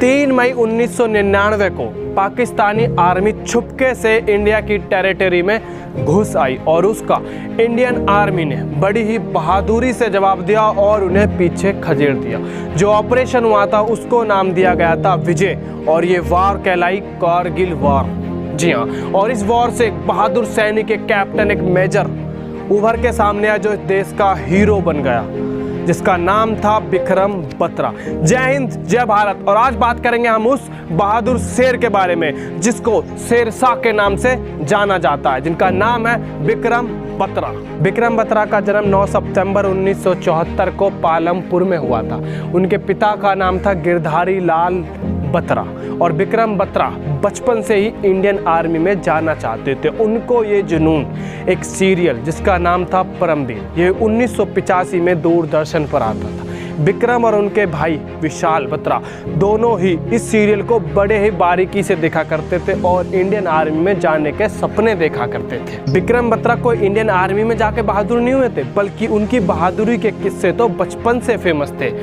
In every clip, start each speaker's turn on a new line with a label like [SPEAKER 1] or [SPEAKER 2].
[SPEAKER 1] 3 मई 1999 को पाकिस्तानी आर्मी छुपके से इंडिया की टेरिटरी में घुस आई और उसका इंडियन आर्मी ने बड़ी ही बहादुरी से जवाब दिया और उन्हें पीछे खदेड़ दिया। जो ऑपरेशन हुआ था उसको नाम दिया गया था विजय और ये वार कहलाई कारगिल वार। जी हाँ, और इस वॉर से एक बहादुर सैनिक, एक कैप्टन, एक मेजर उभर के सामने आया जो इस देश का हीरो बन गया, जिसका नाम था विक्रम बत्रा। जय हिंद, जय भारत। और आज बात करेंगे हम उस बहादुर शेर के बारे में जिसको शेरशाह के नाम से जाना जाता है, जिनका नाम है विक्रम बत्रा। विक्रम बत्रा का जन्म 9 सितंबर 1974 को पालमपुर में हुआ था। उनके पिता का नाम था गिरधारी लाल बत्रा और विक्रम बत्रा बचपन से ही इंडियन आर्मी में जाना चाहते थे। उनको ये जुनून एक सीरियल जिसका नाम था परमवीर, ये 1985 में दूरदर्शन पर आता था। विक्रम और उनके भाई विशाल बत्रा दोनों ही इस सीरियल को बड़े ही बारीकी से देखा करते थे और इंडियन आर्मी में जाने के सपने देखा करते थे। विक्रम बत्रा कोई इंडियन आर्मी में जाके बहादुर नहीं हुए थे, बल्कि उनकी बहादुरी के किस्से तो बचपन से फेमस थे।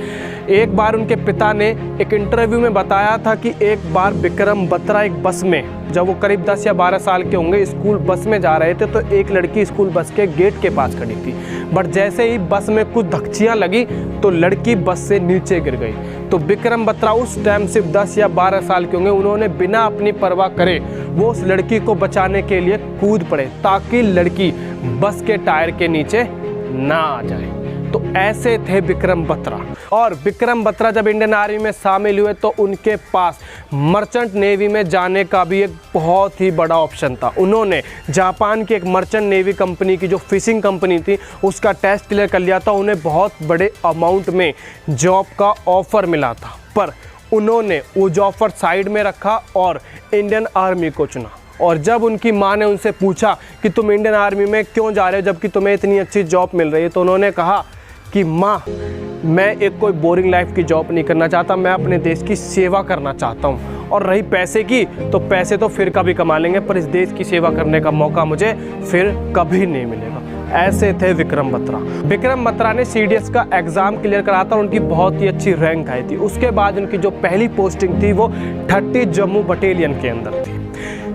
[SPEAKER 1] एक बार उनके पिता ने एक इंटरव्यू में बताया था कि एक बार विक्रम बत्रा एक बस में, जब वो करीब 10 या 12 साल के होंगे, स्कूल बस में जा रहे थे तो एक लड़की स्कूल बस के गेट के पास खड़ी थी। बट जैसे ही बस में कुछ धक्चियाँ लगी तो लड़की बस से नीचे गिर गई। तो विक्रम बत्रा उस टाइम सिर्फ 10 या 12 साल के होंगे, उन्होंने बिना अपनी परवाह करे वो उस लड़की को बचाने के लिए कूद पड़े ताकि लड़की बस के टायर के नीचे ना आ जाए। तो ऐसे थे विक्रम बत्रा। और विक्रम बत्रा जब इंडियन आर्मी में शामिल हुए तो उनके पास मर्चेंट नेवी में जाने का भी एक बहुत ही बड़ा ऑप्शन था। उन्होंने जापान की एक मर्चेंट नेवी कंपनी की जो फिशिंग कंपनी थी उसका टेस्ट क्लियर कर लिया था। उन्हें बहुत बड़े अमाउंट में जॉब का ऑफर मिला था, पर उन्होंने वो ऑफर साइड में रखा और इंडियन आर्मी को चुना। और जब उनकी माँ ने उनसे पूछा कि तुम इंडियन आर्मी में क्यों जा रहे हो जबकि तुम्हें इतनी अच्छी जॉब मिल रही है, तो उन्होंने कहा कि माँ, मैं एक कोई बोरिंग लाइफ की जॉब नहीं करना चाहता, मैं अपने देश की सेवा करना चाहता हूँ। और रही पैसे की, तो पैसे तो फिर कभी कमा लेंगे, पर इस देश की सेवा करने का मौका मुझे फिर कभी नहीं मिलेगा। ऐसे थे विक्रम बत्रा। विक्रम बत्रा ने CDS का एग्ज़ाम क्लियर करा था और उनकी बहुत ही अच्छी रैंक आई थी। उसके बाद उनकी जो पहली पोस्टिंग थी वो 30 जम्मू बटालियन के अंदर थी।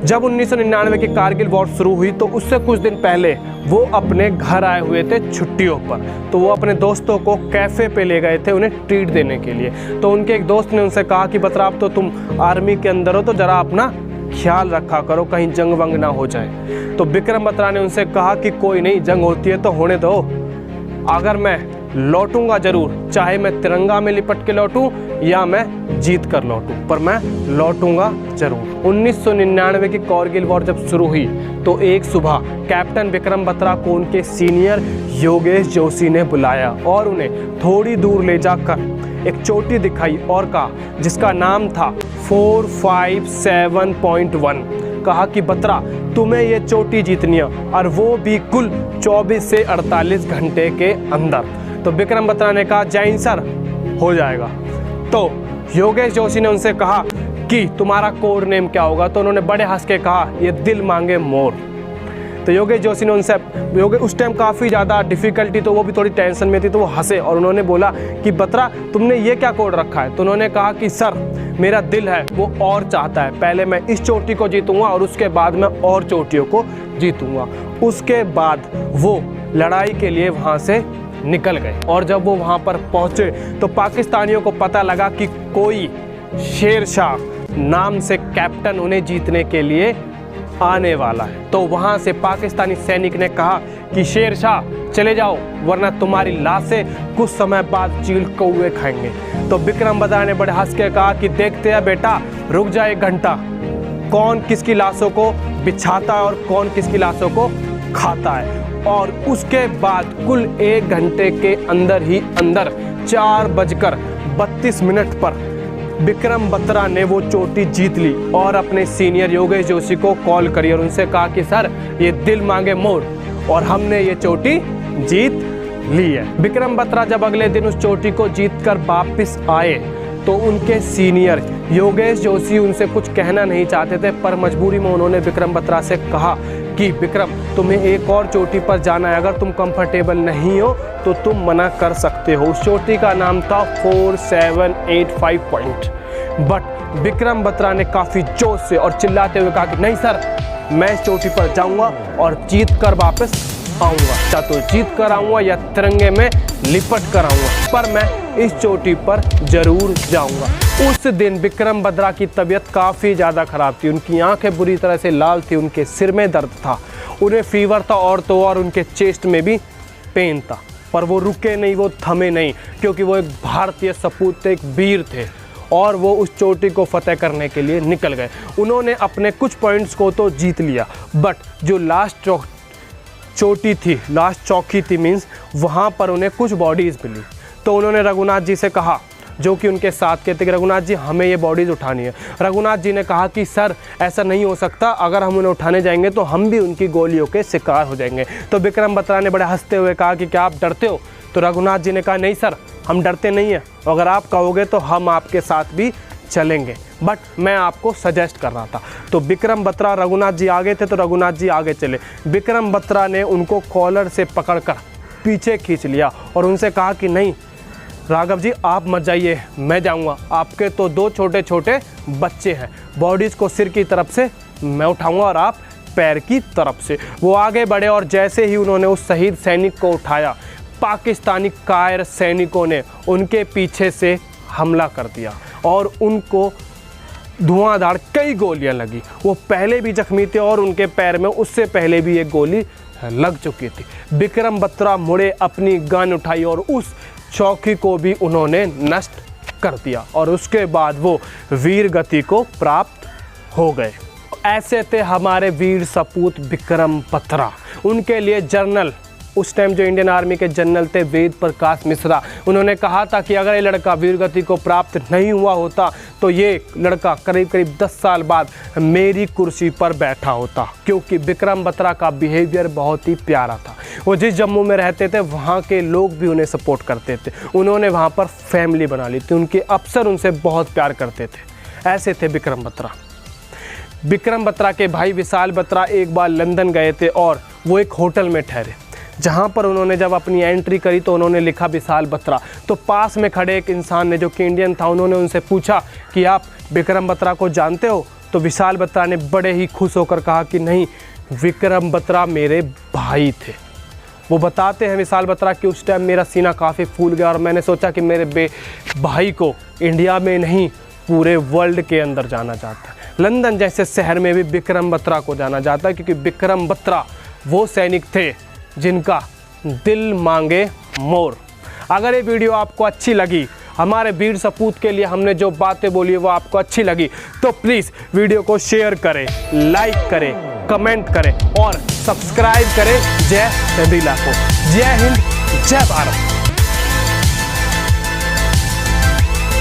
[SPEAKER 1] जब 1999 की कारगिल वॉर शुरू हुई तो उससे कुछ दिन पहले वो अपने घर आए हुए थे छुट्टियों पर। तो वो अपने दोस्तों को कैफ़े पे ले गए थे उन्हें ट्रीट देने के लिए। तो उनके एक दोस्त ने उनसे कहा कि बत्रा, अब तो तुम आर्मी के अंदर हो तो ज़रा अपना ख्याल रखा करो, कहीं जंग वंग ना हो जाए। तो विक्रम बत्रा ने उनसे कहा कि कोई नहीं, जंग होती है तो होने दो, अगर मैं लौटूंगा ज़रूर, चाहे मैं तिरंगा में लिपट के लौटूं या मैं जीत कर लौटूं, पर मैं लौटूंगा ज़रूर। 1999 की कारगिल वॉर जब शुरू हुई तो एक सुबह कैप्टन विक्रम बत्रा को उनके सीनियर योगेश जोशी ने बुलाया और उन्हें थोड़ी दूर ले जाकर एक चोटी दिखाई और कहा, जिसका नाम था 457.1। कहा कि बत्रा, तुम्हें ये चोटी जीतनी है और वो भी कुल 24 से 48 घंटे के अंदर। तो विक्रम बत्रा ने कहा, जय हिंद सर, हो जाएगा। तो योगेश जोशी ने उनसे कहा कि तुम्हारा कोड नेम क्या होगा? तो उन्होंने बड़े हंस के कहा, ये दिल मांगे मोर। तो योगेश जोशी ने उनसे, उस टाइम काफ़ी ज़्यादा डिफ़िकल्टी, तो वो भी थोड़ी टेंशन में थी, तो वो हंसे और उन्होंने बोला कि बत्रा, तुमने ये क्या कोड रखा है? तो उन्होंने कहा कि सर, मेरा दिल है वो और चाहता है, पहले मैं इस चोटी को जीतूंगा और उसके बाद मैं और चोटियों को जीतूंगा। उसके बाद वो लड़ाई के लिए वहाँ से निकल गए और जब वो वहाँ पर पहुँचे तो पाकिस्तानियों को पता लगा कि कोई शेरशाह नाम से कैप्टन उन्हें जीतने के लिए आने वाला है। तो वहाँ से पाकिस्तानी सैनिक ने कहा कि शेरशाह चले जाओ, वरना तुम्हारी लाशें कुछ समय बाद चील कौवे खाएंगे। तो विक्रम बत्रा ने बड़े हंस के कहा कि देखते हैं बेटा, रुक जा 1 घंटा, कौन किसकी लाशों को बिछाता है और कौन किसकी लाशों को खाता है। और उसके बाद कुल 1 घंटे के अंदर ही अंदर 4:32 पर विक्रम बत्रा ने वो चोटी जीत ली और अपने सीनियर योगेश जोशी को कॉल करी और उनसे कहा कि सर, ये दिल मांगे मोर और हमने ये चोटी जीत ली है। विक्रम बत्रा जब अगले दिन उस चोटी को जीतकर वापस आए तो उनके सीनियर योगेश जोशी उनसे कुछ कहना नहीं चाहते थे, पर मजबूरी में उन्होंने विक्रम बत्रा से कहा कि विक्रम, तुम्हें एक और चोटी पर जाना है, अगर तुम कंफर्टेबल नहीं हो तो तुम मना कर सकते हो। उस चोटी का नाम था 4785 पॉइंट। बट विक्रम बत्रा ने काफ़ी जोश से और चिल्लाते हुए कहा कि नहीं सर, मैं इस चोटी पर जाऊंगा और जीत कर वापस आऊंगा, या तो जीत कर आऊंगा या तिरंगे में लिपट कर आऊंगा, पर मैं इस चोटी पर जरूर जाऊंगा। उस दिन विक्रम बत्रा की तबीयत काफ़ी ज़्यादा ख़राब थी, उनकी आंखें बुरी तरह से लाल थी, उनके सिर में दर्द था, उन्हें फीवर था और तो और उनके चेस्ट में भी पेन था। पर वो रुके नहीं, वो थमे नहीं, क्योंकि वो एक भारतीय सपूत थे, एक वीर थे और वो उस चोटी को फतेह करने के लिए निकल गए। उन्होंने अपने कुछ पॉइंट्स को तो जीत लिया, बट जो लास्ट चोटी थी, लास्ट चौकी थी, मीन्स वहाँ पर उन्हें कुछ बॉडीज़ मिली। तो उन्होंने रघुनाथ जी से कहा, जो कि उनके साथ के थे, कि रघुनाथ जी हमें ये बॉडीज़ उठानी है। रघुनाथ जी ने कहा कि सर ऐसा नहीं हो सकता, अगर हम उन्हें उठाने जाएंगे तो हम भी उनकी गोलियों के शिकार हो जाएंगे। तो विक्रम बत्रा ने बड़े हंसते हुए कहा कि क्या आप डरते हो? तो रघुनाथ जी ने कहा नहीं सर, हम डरते नहीं हैं, अगर आप कहोगे तो हम आपके साथ भी चलेंगे, बट मैं आपको सजेस्ट कर रहा था। तो विक्रम बत्रा, रघुनाथ जी आगे थे तो रघुनाथ जी आगे चले। विक्रम बत्रा ने उनको कॉलर से पकड़कर पीछे खींच लिया और उनसे कहा कि नहीं राघव जी, आप मत जाइए, मैं जाऊंगा, आपके तो 2 छोटे छोटे बच्चे हैं, बॉडीज़ को सिर की तरफ से मैं उठाऊंगा और आप पैर की तरफ से। वो आगे बढ़े और जैसे ही उन्होंने उस शहीद सैनिक को उठाया, पाकिस्तानी कायर सैनिकों ने उनके पीछे से हमला कर दिया और उनको धुआंधार कई गोलियां लगी। वो पहले भी जख्मी थे और उनके पैर में उससे पहले भी एक गोली लग चुकी थी। विक्रम बत्रा मुड़े, अपनी गन उठाई और उस चौकी को भी उन्होंने नष्ट कर दिया और उसके बाद वो वीर गति को प्राप्त हो गए। ऐसे थे हमारे वीर सपूत विक्रम बत्रा। उनके लिए जनरल, उस टाइम जो इंडियन आर्मी के जनरल थे वेद प्रकाश मिश्रा, उन्होंने कहा था कि अगर ये लड़का वीरगति को प्राप्त नहीं हुआ होता तो ये लड़का करीब करीब 10 साल बाद मेरी कुर्सी पर बैठा होता, क्योंकि विक्रम बत्रा का बिहेवियर बहुत ही प्यारा था। वो जिस जम्मू में रहते थे वहाँ के लोग भी उन्हें सपोर्ट करते थे, उन्होंने वहाँ पर फैमिली बना ली थी, उनके अफसर उनसे बहुत प्यार करते थे। ऐसे थे विक्रम बत्रा। विक्रम बत्रा के भाई विशाल बत्रा एक बार लंदन गए थे और वो एक होटल में ठहरे, जहाँ पर उन्होंने जब अपनी एंट्री करी तो उन्होंने लिखा विशाल बत्रा। तो पास में खड़े एक इंसान ने, जो कि इंडियन था, उन्होंने उनसे पूछा कि आप विक्रम बत्रा को जानते हो? तो विशाल बत्रा ने बड़े ही खुश होकर कहा कि नहीं, विक्रम बत्रा मेरे भाई थे। वो बताते हैं विशाल बत्रा कि उस टाइम मेरा सीना काफ़ी फूल गया और मैंने सोचा कि मेरे भाई को इंडिया में नहीं पूरे वर्ल्ड के अंदर जाना जाता है, लंदन जैसे शहर में भी विक्रम बत्रा को जाना जाता है, क्योंकि विक्रम बत्रा वो सैनिक थे जिनका दिल मांगे मोर। अगर ये वीडियो आपको अच्छी लगी, हमारे वीर सपूत के लिए हमने जो बातें बोली वो आपको अच्छी लगी, तो प्लीज़ वीडियो को शेयर करें, लाइक करें, कमेंट करें और सब्सक्राइब करें। जय रवीला को। जय हिंद, जय भारत।